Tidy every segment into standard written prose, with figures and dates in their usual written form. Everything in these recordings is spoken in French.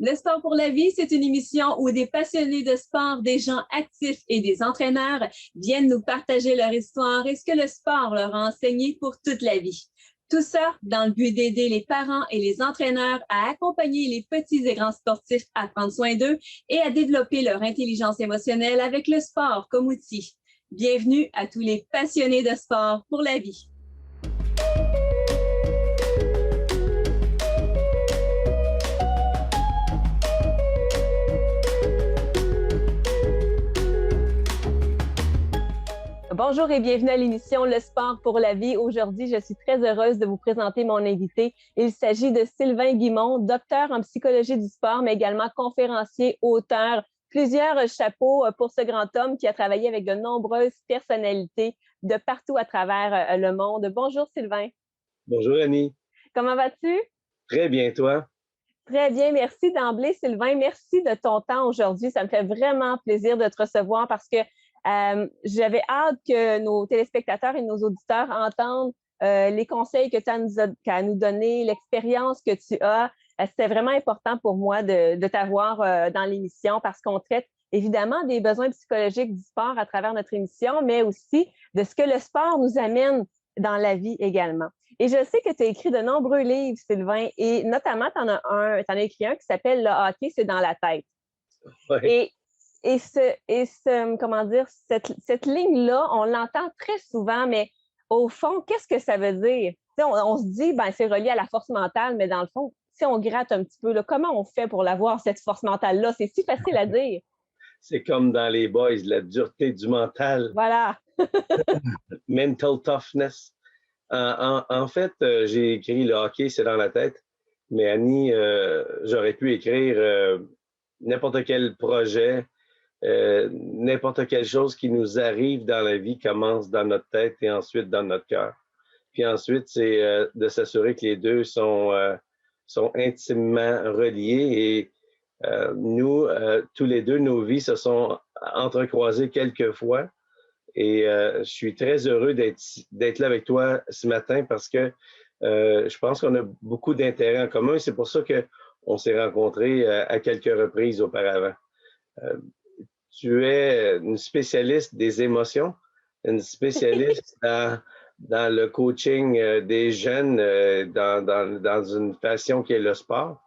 Le sport pour la vie, c'est une émission où des passionnés de sport, des gens actifs et des entraîneurs viennent nous partager leur histoire et ce que le sport leur a enseigné pour toute la vie. Tout ça dans le but d'aider les parents et les entraîneurs à accompagner les petits et grands sportifs à prendre soin d'eux et à développer leur intelligence émotionnelle avec le sport comme outil. Bienvenue à tous les passionnés de sport pour la vie. Bonjour et bienvenue à l'émission Le sport pour la vie. Aujourd'hui, je suis très heureuse de vous présenter mon invité. Il s'agit de Sylvain Guimond, docteur en psychologie du sport, mais également conférencier, auteur, plusieurs chapeaux pour ce grand homme qui a travaillé avec de nombreuses personnalités de partout à travers le monde. Bonjour Sylvain. Bonjour Annie. Comment vas-tu? Très bien, toi? Très bien, merci d'emblée Sylvain. Merci de ton temps aujourd'hui. Ça me fait vraiment plaisir de te recevoir parce que j'avais hâte que nos téléspectateurs et nos auditeurs entendent les conseils que tu as à nous donner, l'expérience que tu as. C'était vraiment important pour moi de t'avoir dans l'émission parce qu'on traite évidemment des besoins psychologiques du sport à travers notre émission, mais aussi de ce que le sport nous amène dans la vie également. Et je sais que tu as écrit de nombreux livres, Sylvain, et notamment, tu en as écrit un qui s'appelle « Le hockey, c'est dans la tête ». Ouais. Comment dire, cette ligne-là, on l'entend très souvent, mais au fond, qu'est-ce que ça veut dire? On se dit, ben, c'est relié à la force mentale, mais dans le fond, si on gratte un petit peu, là, comment on fait pour l'avoir, cette force mentale-là? C'est si facile à dire. C'est comme dans les boys, la dureté du mental, Voilà. mental toughness. En fait, j'ai écrit le hockey, c'est dans la tête, mais Annie, j'aurais pu écrire n'importe quel projet, n'importe quelle chose qui nous arrive dans la vie commence dans notre tête et ensuite dans notre cœur. Puis ensuite, c'est de s'assurer que les deux sont intimement reliés et nous, tous les deux, nos vies se sont entrecroisées quelques fois. Et je suis très heureux d'être là avec toi ce matin parce que je pense qu'on a beaucoup d'intérêts en commun. C'est pour ça qu'on s'est rencontrés à quelques reprises auparavant. Euh, Tu es une spécialiste des émotions, une spécialiste dans le coaching des jeunes dans une passion qui est le sport.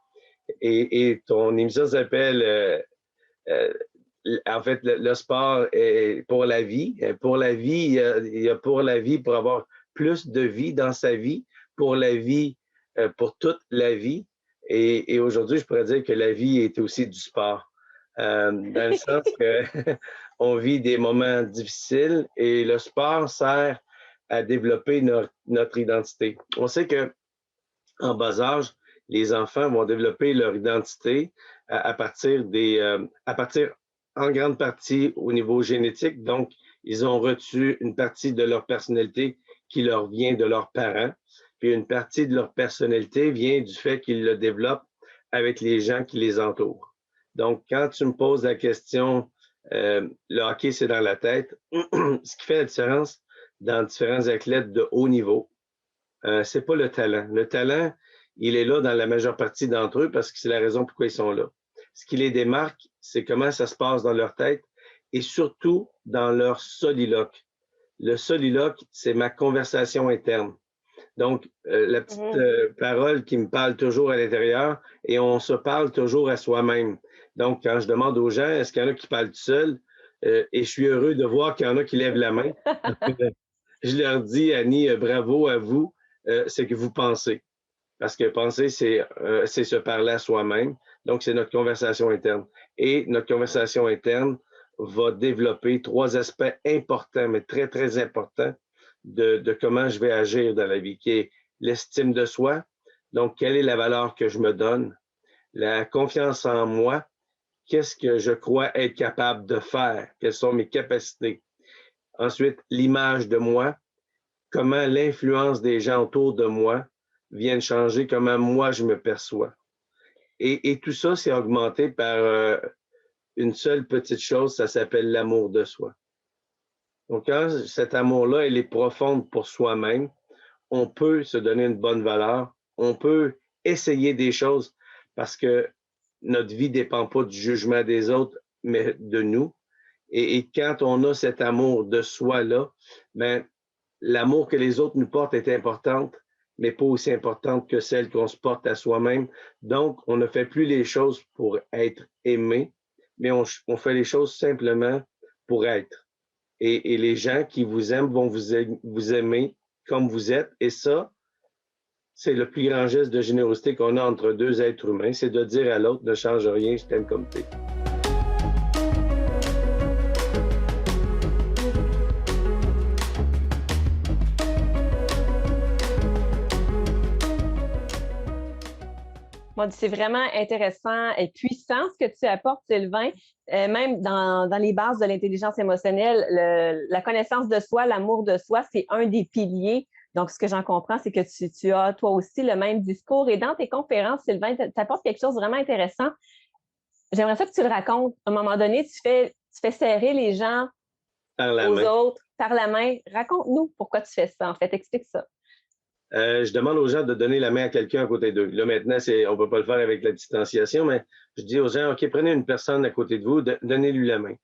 Et ton émission s'appelle, euh, en fait, le sport est pour la vie. Pour la vie, il y a pour la vie, pour avoir plus de vie dans sa vie, pour la vie, pour toute la vie. Et aujourd'hui, je pourrais dire que la vie est aussi du sport. Dans le sens que on vit des moments difficiles et le sport sert à développer notre identité. On sait que en bas âge, les enfants vont développer leur identité à partir en grande partie au niveau génétique. Donc, ils ont reçu une partie de leur personnalité qui leur vient de leurs parents, puis une partie de leur personnalité vient du fait qu'ils le développent avec les gens qui les entourent. Donc, quand tu me poses la question, le hockey, c'est dans la tête, ce qui fait la différence dans différents athlètes de haut niveau, c'est pas le talent. Le talent, il est là dans la majeure partie d'entre eux parce que c'est la raison pourquoi ils sont là. Ce qui les démarque, c'est comment ça se passe dans leur tête et surtout dans leur soliloque. Le soliloque, c'est ma conversation interne. Donc, la petite parole qui me parle toujours à l'intérieur et on se parle toujours à soi-même. Donc, quand je demande aux gens, est-ce qu'il y en a qui parlent tout seuls? Et je suis heureux de voir qu'il y en a qui lèvent la main. Je leur dis, Annie, bravo à vous, c'est que vous pensez. Parce que penser, c'est se parler à soi-même. Donc, c'est notre conversation interne. Et notre conversation interne va développer trois aspects importants, mais très, très importants de comment je vais agir dans la vie, qui est l'estime de soi. Donc, quelle est la valeur que je me donne? La confiance en moi. Qu'est-ce que je crois être capable de faire? Quelles sont mes capacités? Ensuite, l'image de moi. Comment l'influence des gens autour de moi viennent changer comment moi je me perçois. Et tout ça, c'est augmenté par une seule petite chose, ça s'appelle l'amour de soi. Donc, quand cet amour-là, il est profonde pour soi-même, on peut se donner une bonne valeur, on peut essayer des choses parce que notre vie ne dépend pas du jugement des autres, mais de nous. Et quand on a cet amour de soi-là, ben, l'amour que les autres nous portent est importante, mais pas aussi importante que celle qu'on se porte à soi-même. Donc, on ne fait plus les choses pour être aimé, mais on fait les choses simplement pour être. Et les gens qui vous aiment vont vous aimer comme vous êtes. Et ça, c'est le plus grand geste de générosité qu'on a entre deux êtres humains, c'est de dire à l'autre, ne change rien, je t'aime comme t'es. Moi, c'est vraiment intéressant et puissant ce que tu apportes, Sylvain. Même dans les bases de l'intelligence émotionnelle, la connaissance de soi, l'amour de soi, c'est un des piliers. Donc, ce que j'en comprends, c'est que tu as toi aussi le même discours. Et dans tes conférences, Sylvain, tu apportes quelque chose de vraiment intéressant. J'aimerais ça que tu le racontes. À un moment donné, tu fais serrer les gens aux autres par la main. Raconte-nous pourquoi tu fais ça, en fait. Explique ça. Je demande aux gens de donner la main à quelqu'un à côté d'eux. Là, maintenant, on ne peut pas le faire avec la distanciation, mais je dis aux gens, OK, prenez une personne à côté de vous, donnez-lui la main.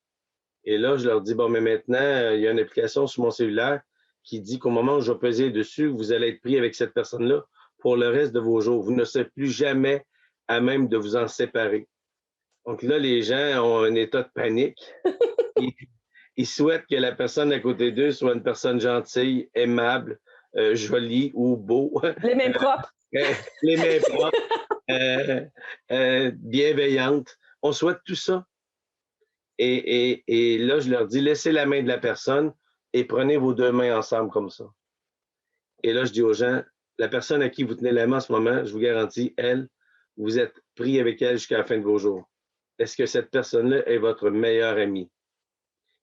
Et là, je leur dis, bon, mais maintenant, il y a une application sur mon cellulaire qui dit qu'au moment où je vais peser dessus, vous allez être pris avec cette personne-là pour le reste de vos jours. Vous ne serez plus jamais à même de vous en séparer. Donc là, les gens ont un état de panique. Ils souhaitent que la personne à côté d'eux soit une personne gentille, aimable, jolie ou beau. Les mains propres. Les mains propres, bienveillantes. On souhaite tout ça. Et là, je leur dis, laissez la main de la personne et prenez vos deux mains ensemble comme ça. Et là, je dis aux gens, la personne à qui vous tenez la main en ce moment, je vous garantis, elle, vous êtes pris avec elle jusqu'à la fin de vos jours. Est-ce que cette personne-là est votre meilleure amie?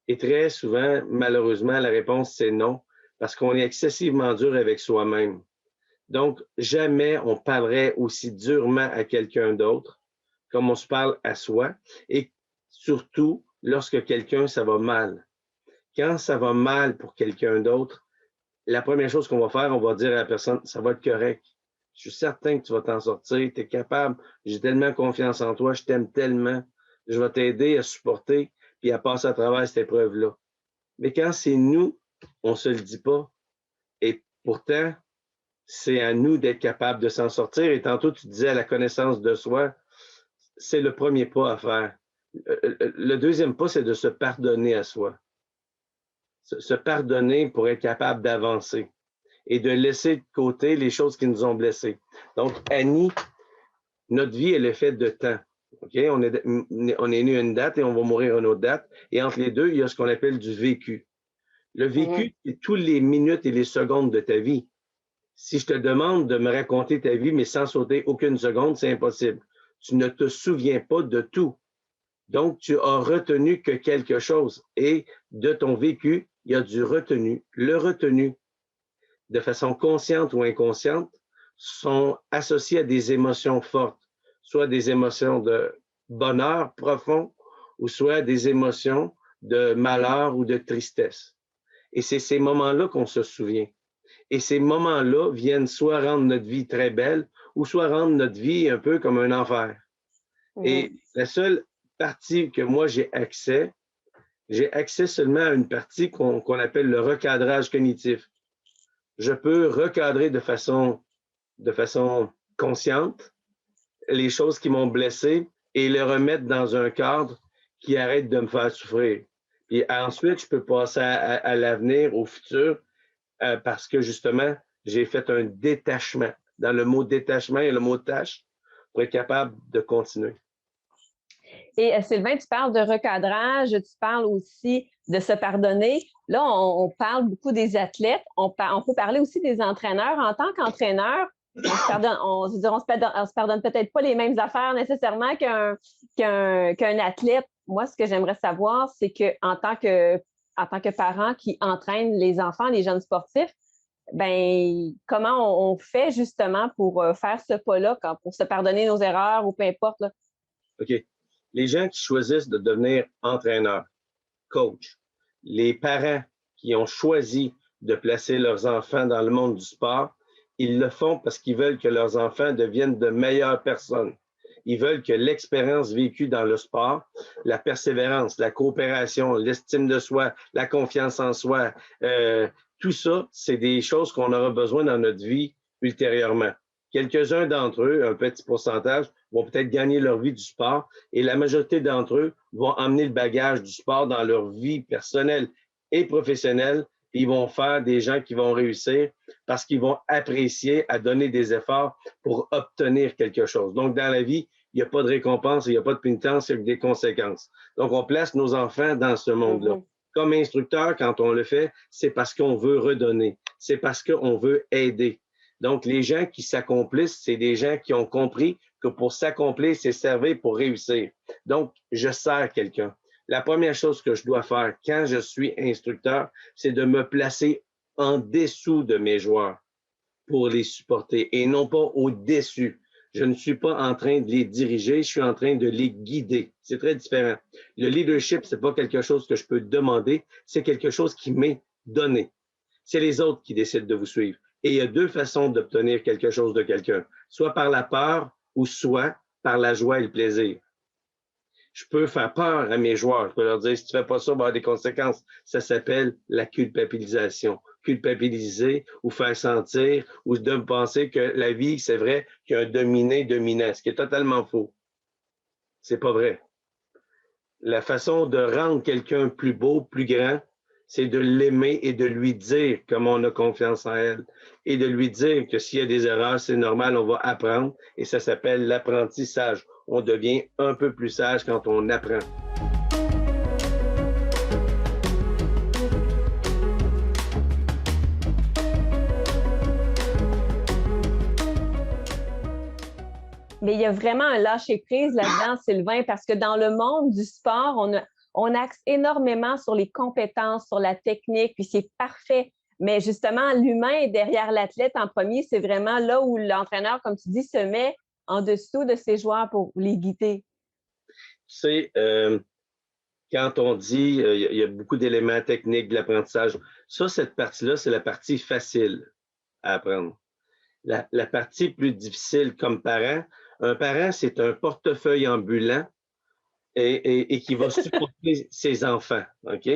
Et très souvent, malheureusement, la réponse, c'est non, parce qu'on est excessivement dur avec soi-même. Donc, jamais on parlerait aussi durement à quelqu'un d'autre comme on se parle à soi, et surtout lorsque quelqu'un, ça va mal. Quand ça va mal pour quelqu'un d'autre, la première chose qu'on va faire, on va dire à la personne, ça va être correct. Je suis certain que tu vas t'en sortir, tu es capable, j'ai tellement confiance en toi, je t'aime tellement, je vais t'aider à supporter puis à passer à travers cette épreuve-là. Mais quand c'est nous, on ne se le dit pas. Et pourtant, c'est à nous d'être capable de s'en sortir. Et tantôt, tu disais la connaissance de soi, c'est le premier pas à faire. Le deuxième pas, c'est de se pardonner à soi. Se pardonner pour être capable d'avancer et de laisser de côté les choses qui nous ont blessés. Donc, Annie, notre vie, elle est faite de temps. Okay? On est né à une date et on va mourir à une autre date. Et entre les deux, il y a ce qu'on appelle du vécu. Le vécu, c'est toutes les minutes et les secondes de ta vie. Si je te demande de me raconter ta vie, mais sans sauter aucune seconde, c'est impossible. Tu ne te souviens pas de tout. Donc, tu as retenu que quelque chose. Et de ton vécu, il y a du retenu. Le retenu, de façon consciente ou inconsciente, sont associés à des émotions fortes, soit des émotions de bonheur profond, ou soit des émotions de malheur ou de tristesse. Et c'est ces moments-là qu'on se souvient. Et ces moments-là viennent soit rendre notre vie très belle, ou soit rendre notre vie un peu comme un enfer. Et la seule partie que moi j'ai accès seulement à une partie qu'on appelle le recadrage cognitif. Je peux recadrer de façon consciente les choses qui m'ont blessé et les remettre dans un cadre qui arrête de me faire souffrir. Et ensuite, je peux passer à l'avenir, au futur, parce que justement, j'ai fait un détachement. Dans le mot détachement, il y a le mot tâche pour être capable de continuer. Et Sylvain, tu parles de recadrage, tu parles aussi de se pardonner. Là, on parle beaucoup des athlètes. On peut parler aussi des entraîneurs. En tant qu'entraîneur, on se pardonne peut-être pas les mêmes affaires nécessairement qu'un athlète. Moi, ce que j'aimerais savoir, c'est qu'en tant que parent qui entraîne les enfants, les jeunes sportifs, ben comment on fait justement pour faire ce pas-là, pour se pardonner nos erreurs ou peu importe, là? OK. Les gens qui choisissent de devenir entraîneurs, coach, les parents qui ont choisi de placer leurs enfants dans le monde du sport, ils le font parce qu'ils veulent que leurs enfants deviennent de meilleures personnes. Ils veulent que l'expérience vécue dans le sport, la persévérance, la coopération, l'estime de soi, la confiance en soi, tout ça, c'est des choses qu'on aura besoin dans notre vie ultérieurement. Quelques-uns d'entre eux, un petit pourcentage, vont peut-être gagner leur vie du sport et la majorité d'entre eux vont emmener le bagage du sport dans leur vie personnelle et professionnelle. Ils vont faire des gens qui vont réussir parce qu'ils vont apprécier à donner des efforts pour obtenir quelque chose. Donc, dans la vie, il n'y a pas de récompense, il n'y a pas de pénitence, il y a que des conséquences. Donc, on place nos enfants dans ce monde-là. Comme instructeur, quand on le fait, c'est parce qu'on veut redonner, c'est parce qu'on veut aider. Donc, les gens qui s'accomplissent, c'est des gens qui ont compris que pour s'accomplir, c'est servir pour réussir. Donc, je sers quelqu'un. La première chose que je dois faire quand je suis instructeur, c'est de me placer en dessous de mes joueurs pour les supporter et non pas au-dessus. Je ne suis pas en train de les diriger, je suis en train de les guider. C'est très différent. Le leadership, c'est pas quelque chose que je peux demander, c'est quelque chose qui m'est donné. C'est les autres qui décident de vous suivre. Et il y a deux façons d'obtenir quelque chose de quelqu'un, soit par la peur ou soit par la joie et le plaisir. Je peux faire peur à mes joueurs. Je peux leur dire, si tu ne fais pas ça, il va y avoir des conséquences. Ça s'appelle la culpabilisation. Culpabiliser ou faire sentir ou de penser que la vie, c'est vrai qu'il y a un dominé-dominant, ce qui est totalement faux. C'est pas vrai. La façon de rendre quelqu'un plus beau, plus grand, c'est de l'aimer et de lui dire comment on a confiance en elle et de lui dire que s'il y a des erreurs, c'est normal, on va apprendre et ça s'appelle l'apprentissage. On devient un peu plus sage quand on apprend. Mais il y a vraiment un lâcher-prise là-dedans, Sylvain, parce que dans le monde du sport, on axe énormément sur les compétences, sur la technique, puis c'est parfait. Mais justement, l'humain derrière l'athlète en premier, c'est vraiment là où l'entraîneur, comme tu dis, se met en dessous de ses joueurs pour les guider. C'est quand on dit il y a beaucoup d'éléments techniques de l'apprentissage. Ça, cette partie-là, c'est la partie facile à apprendre. La partie plus difficile comme parent, un parent, c'est un portefeuille ambulant et qui va supporter ses enfants, OK?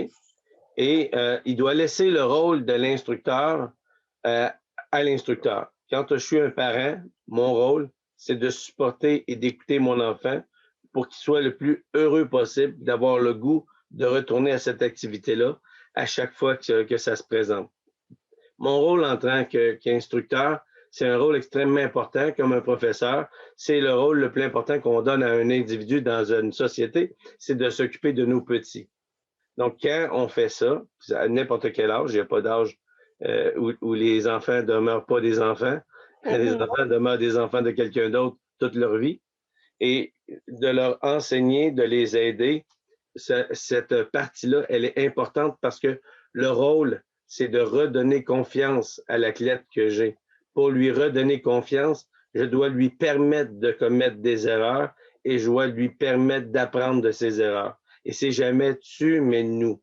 Et il doit laisser le rôle de l'instructeur à l'instructeur. Quand je suis un parent, mon rôle, c'est de supporter et d'écouter mon enfant pour qu'il soit le plus heureux possible, d'avoir le goût de retourner à cette activité-là à chaque fois que ça se présente. Mon rôle en tant qu'instructeur, c'est un rôle extrêmement important comme un professeur. C'est le rôle le plus important qu'on donne à un individu dans une société, c'est de s'occuper de nos petits. Donc, quand on fait ça, à n'importe quel âge, il n'y a pas d'âge où les enfants ne demeurent pas des enfants. Les enfants demeurent des enfants de quelqu'un d'autre toute leur vie. Et de leur enseigner, de les aider, cette partie-là, elle est importante parce que le rôle, c'est de redonner confiance à l'athlète que j'ai. Pour lui redonner confiance, je dois lui permettre de commettre des erreurs et je dois lui permettre d'apprendre de ses erreurs. Et c'est jamais tu, mais nous.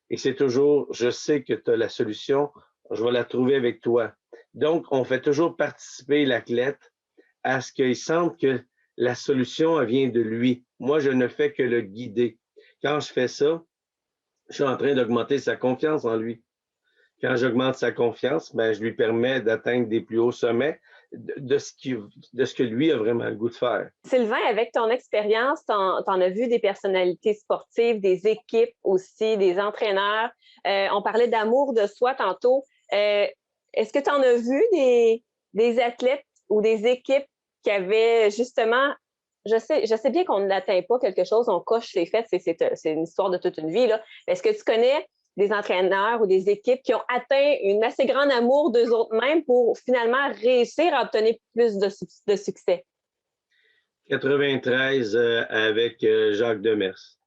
Et c'est toujours, je sais que tu as la solution, je vais la trouver avec toi. Donc, on fait toujours participer l'athlète à ce qu'il sente que la solution, elle vient de lui. Moi, je ne fais que le guider. Quand je fais ça, je suis en train d'augmenter sa confiance en lui. Quand j'augmente sa confiance, ben, je lui permets d'atteindre des plus hauts sommets de ce que lui a vraiment le goût de faire. Sylvain, avec ton expérience, t'en as vu des personnalités sportives, des équipes aussi, des entraîneurs. On parlait d'amour de soi tantôt. Est-ce que tu en as vu des athlètes ou des équipes qui avaient justement, je sais bien qu'on n'atteint pas quelque chose, on coche ses faits, c'est une histoire de toute une vie, là. Est-ce que tu connais des entraîneurs ou des équipes qui ont atteint une assez grande amour d'eux autres mêmes pour finalement réussir à obtenir plus de succès? 93 avec Jacques Demers.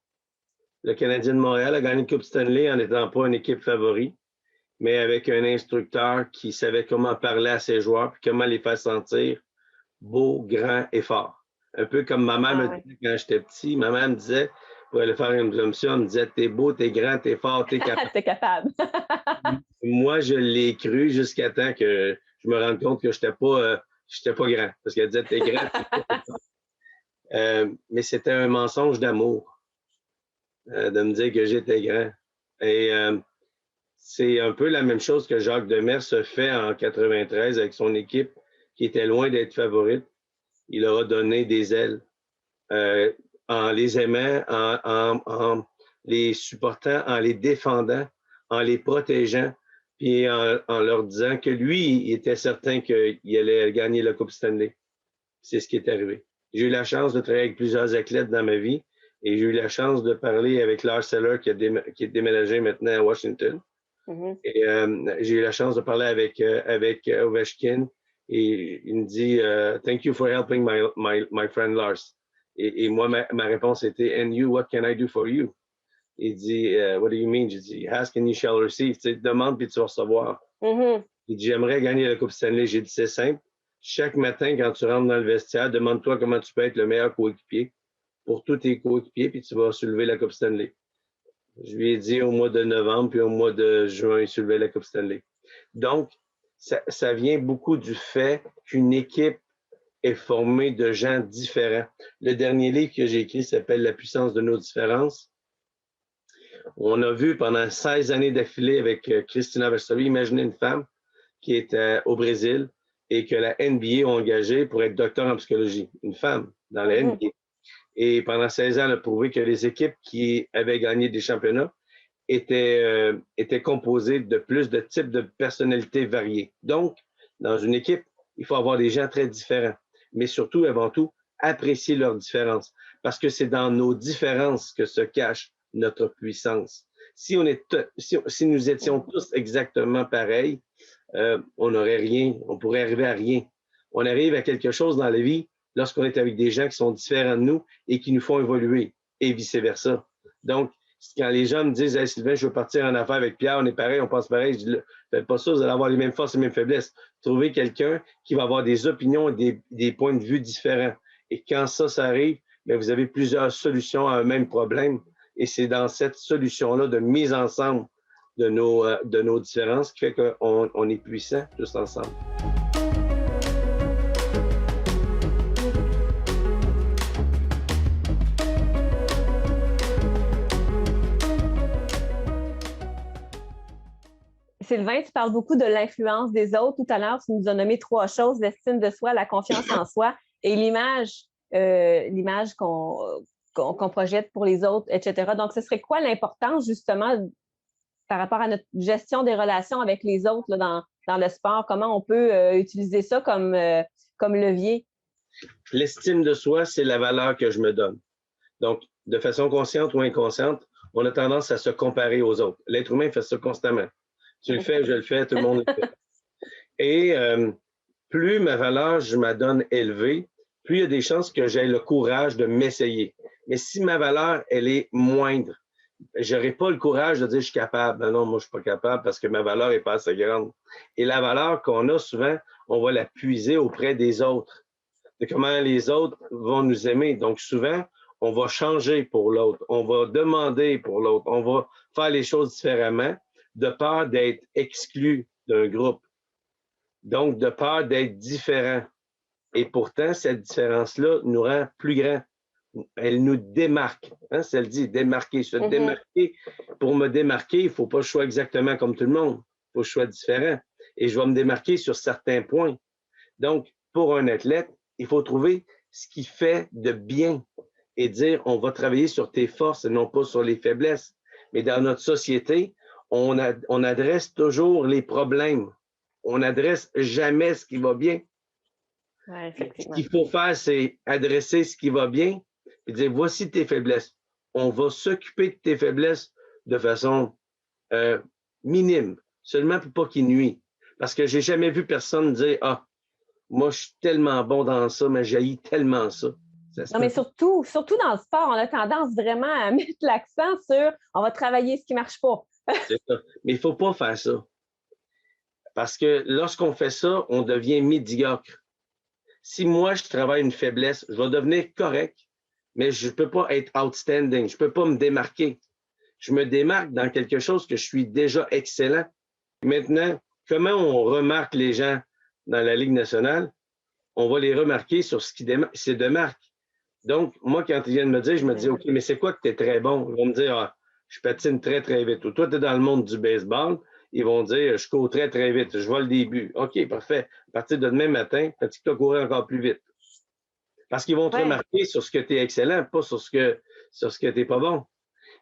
Le Canadien de Montréal a gagné une Coupe Stanley en n'étant pas une équipe favori, mais avec un instructeur qui savait comment parler à ses joueurs et comment les faire sentir beaux, grands et forts. Un peu comme ma mère me disait quand j'étais petit. Ma mère me disait, pour aller faire une promotion, elle me disait, t'es beau, t'es grand, t'es fort, t'es capable. T'es capable. Moi, je l'ai cru jusqu'à temps que je me rende compte que j'étais pas grand. Parce qu'elle disait, t'es grand, t'es fort. Mais c'était un mensonge d'amour de me dire que j'étais grand. Et c'est un peu la même chose que Jacques Demers se fait en 93 avec son équipe qui était loin d'être favorite. Il leur a donné des ailes en les aimant, en les supportant, en les défendant, en les protégeant, puis en leur disant que lui, il était certain qu'il allait gagner la Coupe Stanley. C'est ce qui est arrivé. J'ai eu la chance de travailler avec plusieurs athlètes dans ma vie et j'ai eu la chance de parler avec Lars Eller qui est déménagé maintenant à Washington. Mm-hmm. Et j'ai eu la chance de parler avec Ovechkin et il me dit Thank you for helping my friend Lars. Et moi, ma réponse était And you, what can I do for you? Il dit What do you mean? Je dis Ask and you shall receive. Tu sais, demande puis tu vas recevoir. Mm-hmm. Il dit J'aimerais gagner la Coupe Stanley. J'ai dit C'est simple. Chaque matin, quand tu rentres dans le vestiaire, demande-toi comment tu peux être le meilleur coéquipier pour tous tes coéquipiers, puis tu vas soulever la Coupe Stanley. Je lui ai dit au mois de novembre, puis au mois de juin, il soulevait la Coupe Stanley. Donc, ça vient beaucoup du fait qu'une équipe est formée de gens différents. Le dernier livre que j'ai écrit s'appelle « La puissance de nos différences ». On a vu pendant 16 années d'affilée avec Christina Versoli, imaginez une femme qui est au Brésil, et que la NBA a engagé pour être docteur en psychologie, une femme dans la NBA. Et pendant 16 ans, elle a prouvé que les équipes qui avaient gagné des championnats étaient composées de plus de types de personnalités variées. Donc, dans une équipe, il faut avoir des gens très différents, mais surtout, avant tout, apprécier leurs différences, parce que c'est dans nos différences que se cache notre puissance. Si nous étions tous exactement pareils, on n'aurait rien, on pourrait arriver à rien. On arrive à quelque chose dans la vie lorsqu'on est avec des gens qui sont différents de nous et qui nous font évoluer, et vice-versa. Donc, quand les gens me disent hey, « Sylvain, je veux partir en affaires avec Pierre, on est pareil, on pense pareil », je dis « Faites pas ça, vous allez avoir les mêmes forces et les mêmes faiblesses. » Trouvez quelqu'un qui va avoir des opinions et des points de vue différents. Et quand ça arrive, bien, vous avez plusieurs solutions à un même problème. Et c'est dans cette solution-là de mise ensemble de nos différences qui fait qu'on est puissants tous ensemble. Sylvain, tu parles beaucoup de l'influence des autres. Tout à l'heure, tu nous as nommé 3 choses, l'estime de soi, la confiance en soi et l'image qu'on projette pour les autres, etc. Donc, ce serait quoi l'importance, justement, par rapport à notre gestion des relations avec les autres là, dans le sport? Comment on peut utiliser ça comme levier? L'estime de soi, c'est la valeur que je me donne. Donc, de façon consciente ou inconsciente, on a tendance à se comparer aux autres. L'être humain fait ça constamment. Tu le fais, je le fais, tout le monde le fait. Et plus ma valeur, je me donne élevée, plus il y a des chances que j'aie le courage de m'essayer. Mais si ma valeur, elle est moindre, je n'aurai pas le courage de dire je suis capable. Ben non, moi, je ne suis pas capable parce que ma valeur n'est pas assez grande. Et la valeur qu'on a souvent, on va la puiser auprès des autres, de comment les autres vont nous aimer. Donc, souvent, on va changer pour l'autre, on va demander pour l'autre, on va faire les choses différemment, de peur d'être exclu d'un groupe. Donc, de peur d'être différent. Et pourtant, cette différence-là nous rend plus grands. Elle nous démarque. Hein? Ça le dit, démarquer. Se démarquer. Pour me démarquer, il ne faut pas que je sois exactement comme tout le monde. Il faut que je sois différent. Et je vais me démarquer sur certains points. Donc, pour un athlète, il faut trouver ce qui fait de bien et dire, on va travailler sur tes forces et non pas sur les faiblesses. Mais dans notre société, on adresse toujours les problèmes. On n'adresse jamais ce qui va bien. Ouais, ce qu'il faut faire, c'est adresser ce qui va bien et dire, voici tes faiblesses. On va s'occuper de tes faiblesses de façon minime, seulement pour pas qu'ils nuisent. Parce que j'ai jamais vu personne dire, ah, moi, je suis tellement bon dans ça, mais j'haïs tellement ça. Non, mais surtout dans le sport, on a tendance vraiment à mettre l'accent sur on va travailler ce qui ne marche pas. C'est ça. Mais il ne faut pas faire ça. Parce que lorsqu'on fait ça, on devient médiocre. Si moi, je travaille une faiblesse, je vais devenir correct, mais je ne peux pas être outstanding. Je ne peux pas me démarquer. Je me démarque dans quelque chose que je suis déjà excellent. Maintenant, comment on remarque les gens dans la Ligue nationale? On va les remarquer sur ce qui se démarque. Donc, moi, quand ils viennent me dire, je me dis, OK, mais c'est quoi que tu es très bon? Ils vont me dire, ah, je patine très, très vite. Ou toi, tu es dans le monde du baseball. Ils vont dire, je cours très, très vite. Je vois le début. OK, parfait. À partir de demain matin, pratique-toi courir encore plus vite. Parce qu'ils vont te Ouais, remarquer sur ce que tu es excellent, pas sur ce que tu n'es pas bon.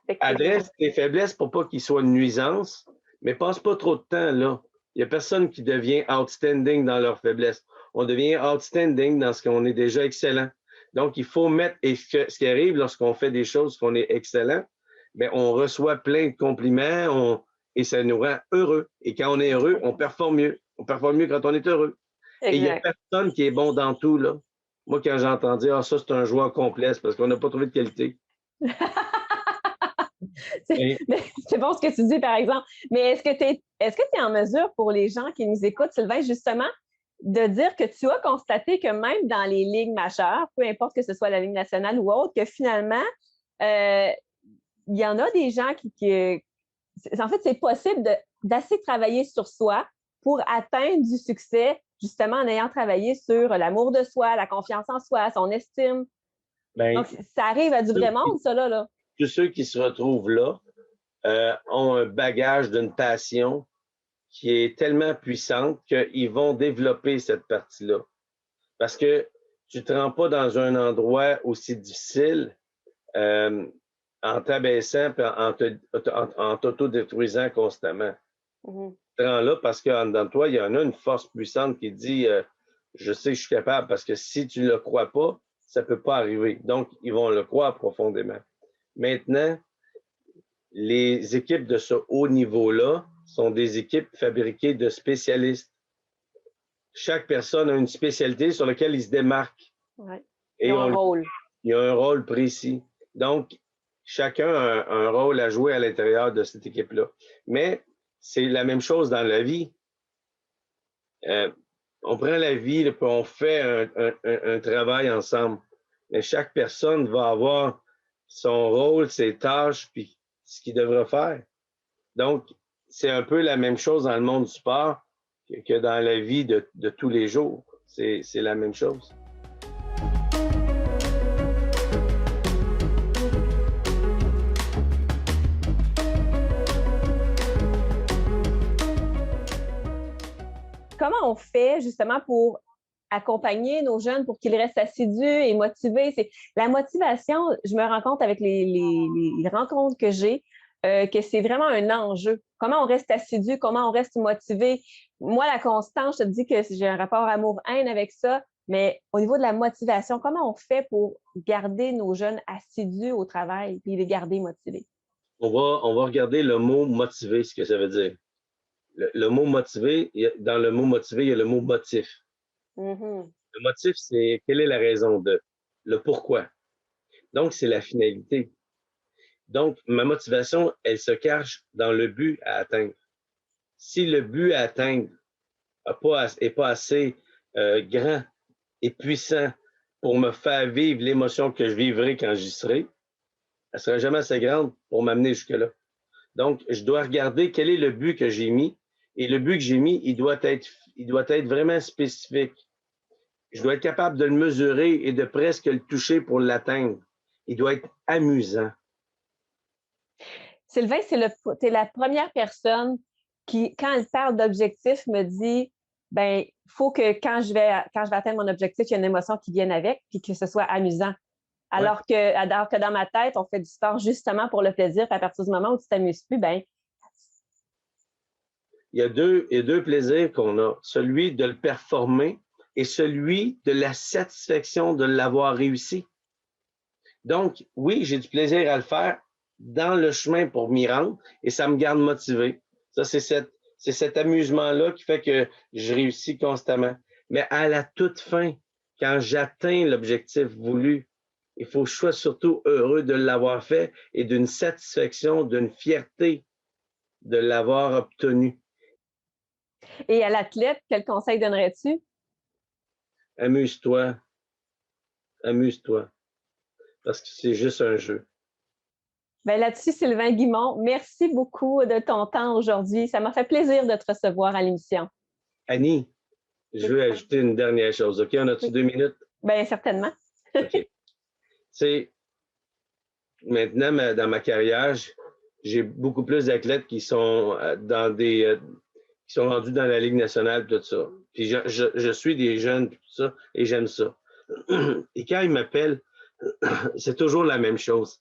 effectivement. Adresse tes faiblesses pour pas qu'ils soient une nuisance, mais passe pas trop de temps là. Il n'y a personne qui devient outstanding dans leurs faiblesses. On devient outstanding dans ce qu'on est déjà excellent. Donc, il faut mettre, et ce qui arrive lorsqu'on fait des choses qu'on est excellent, bien, on reçoit plein de compliments et ça nous rend heureux. Et quand on est heureux, on performe mieux. On performe mieux quand on est heureux. Et il n'y a Exact. personne qui est bon dans tout, là. Moi, quand j'entends dire, ah, ça, c'est un joueur complet, c'est parce qu'on n'a pas trouvé de qualité. Et C'est bon ce que tu dis, par exemple. Mais est-ce que tu es en mesure pour les gens qui nous écoutent, Sylvain, justement, de dire que tu as constaté que même dans les ligues majeures, peu importe que ce soit la Ligue nationale ou autre, que finalement, il y en a des gens en fait, c'est possible d'assez travailler sur soi pour atteindre du succès, justement en ayant travaillé sur l'amour de soi, la confiance en soi, son estime. ben, Donc, ça arrive à du vrai monde, ça, là. tous ceux qui se retrouvent là ont un bagage d'une passion qui est tellement puissante qu'ils vont développer cette partie-là. Parce que tu ne te rends pas dans un endroit aussi difficile en t'abaissant et en t'auto-détruisant constamment. Mm-hmm. Tu te rends là parce qu'en dedans de toi, il y en a une force puissante qui dit je sais que je suis capable, parce que si tu ne le crois pas, ça ne peut pas arriver. Donc, ils vont le croire profondément. Maintenant, les équipes de ce haut niveau-là sont des équipes fabriquées de spécialistes. Chaque personne a une spécialité sur laquelle il se démarque. Ouais. Et Ils ont un rôle. il y a un rôle précis. Donc, chacun a un rôle à jouer à l'intérieur de cette équipe-là. Mais c'est la même chose dans la vie. On prend la vie et on fait un travail ensemble. Mais chaque personne va avoir son rôle, ses tâches, puis ce qu'il devra faire. Donc, c'est un peu la même chose dans le monde du sport que dans la vie de tous les jours. C'est la même chose. Comment on fait justement pour accompagner nos jeunes pour qu'ils restent assidus et motivés? C'est la motivation, je me rends compte avec les rencontres que j'ai, que c'est vraiment un enjeu. Comment on reste assidu, comment on reste motivé? Moi, la constance, je te dis que j'ai un rapport amour-haine avec ça, mais au niveau de la motivation, comment on fait pour garder nos jeunes assidus au travail et les garder motivés? On va regarder le mot motivé, ce que ça veut dire. Le mot motivé, dans le mot motivé, il y a le mot motif. Mm-hmm. Le motif, c'est quelle est la raison de, le pourquoi. Donc, c'est la finalité. Donc, ma motivation, elle se cache dans le but à atteindre. Si le but à atteindre n'est pas assez grand et puissant pour me faire vivre l'émotion que je vivrai quand j'y serai, elle ne sera jamais assez grande pour m'amener jusque-là. Donc, je dois regarder quel est le but que j'ai mis. Et le but que j'ai mis, il doit être vraiment spécifique. Je dois être capable de le mesurer et de presque le toucher pour l'atteindre. Il doit être amusant. Sylvain, tu es la première personne qui, quand elle parle d'objectif, me dit ben, il faut que quand je vais atteindre mon objectif, il y a une émotion qui vienne avec, puis que ce soit amusant. Alors que dans ma tête, on fait du sport justement pour le plaisir, puis à partir du moment où tu t'amuses plus, ben. Il y a deux plaisirs qu'on a, celui de le performer et celui de la satisfaction de l'avoir réussi. Donc, oui, j'ai du plaisir à le faire dans le chemin pour m'y rendre et ça me garde motivé. Ça, c'est cet amusement-là qui fait que je réussis constamment. Mais à la toute fin, quand j'atteins l'objectif voulu, il faut que je sois surtout heureux de l'avoir fait et d'une satisfaction, d'une fierté de l'avoir obtenu. Et à l'athlète, quel conseil donnerais-tu? Amuse-toi. Amuse-toi. Parce que c'est juste un jeu. Bien, là-dessus, Sylvain Guimond, merci beaucoup de ton temps aujourd'hui. Ça m'a fait plaisir de te recevoir à l'émission. Annie, je veux ajouter une dernière chose. OK, on a-tu 2 minutes? Bien, certainement. OK. sais, maintenant, dans ma carrière, j'ai beaucoup plus d'athlètes qui sont qui sont rendus dans la Ligue nationale, tout ça. Puis je suis des jeunes, tout ça, et j'aime ça. Et quand ils m'appellent, c'est toujours la même chose.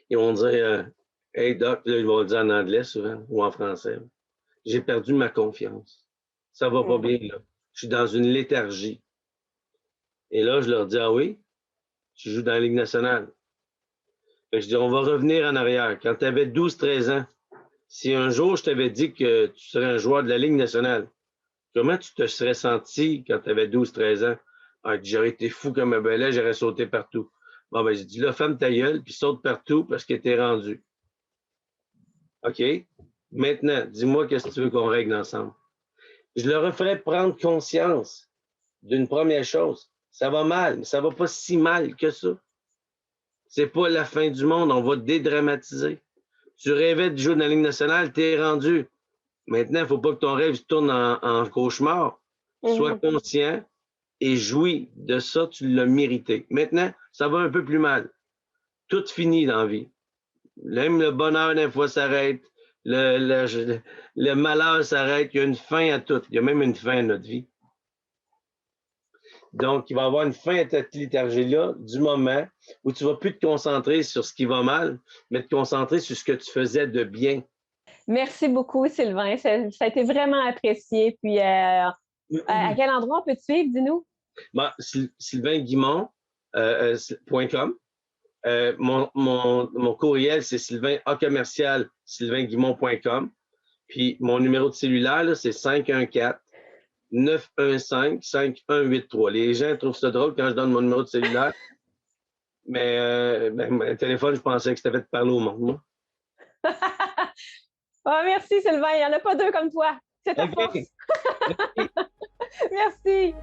Ils vont dire Hey Doc, là, ils vont le dire en anglais souvent ou en français. J'ai perdu ma confiance. Ça va pas bien, là. Je suis dans une léthargie. Et là, je leur dis Ah oui, tu joues dans la Ligue nationale. Fait que je dis On va revenir en arrière. Quand tu avais 12-13 ans, si un jour je t'avais dit que tu serais un joueur de la Ligue nationale, comment tu te serais senti quand tu avais 12-13 ans? Ah, j'aurais été fou comme un belay, j'aurais sauté partout. Bon, ben, j'ai dit là, ferme ta gueule, puis saute partout parce que t'es rendu. OK? Maintenant, dis-moi qu'est-ce que tu veux qu'on règle ensemble. Je leur ferais prendre conscience d'une première chose. Ça va mal, mais ça va pas si mal que ça. C'est pas la fin du monde, on va dédramatiser. Tu rêvais de jouer dans la Ligue nationale, t'es rendu. Maintenant, il ne faut pas que ton rêve se tourne en cauchemar. Sois conscient et jouis de ça, tu l'as mérité. Maintenant, ça va un peu plus mal. Tout finit dans la vie. Même le bonheur, des fois, s'arrête. Le malheur s'arrête. Il y a une fin à tout. Il y a même une fin à notre vie. Donc, il va y avoir une fin à cette léthargie-là du moment où tu ne vas plus te concentrer sur ce qui va mal, mais te concentrer sur ce que tu faisais de bien. Merci beaucoup, Sylvain. Ça a été vraiment apprécié. Puis, à quel endroit on peut te suivre, dis-nous? Bon, sylvainguimont.com. Mon courriel, c'est sylvainguimont.com. Puis mon numéro de cellulaire, là, c'est 514-915-5183. Les gens trouvent ça drôle quand je donne mon numéro de cellulaire. Mais mon téléphone, je pensais que c'était fait de parler au monde. Moi. Oh, merci, Sylvain. Il n'y en a pas deux comme toi. C'est ta force. Merci.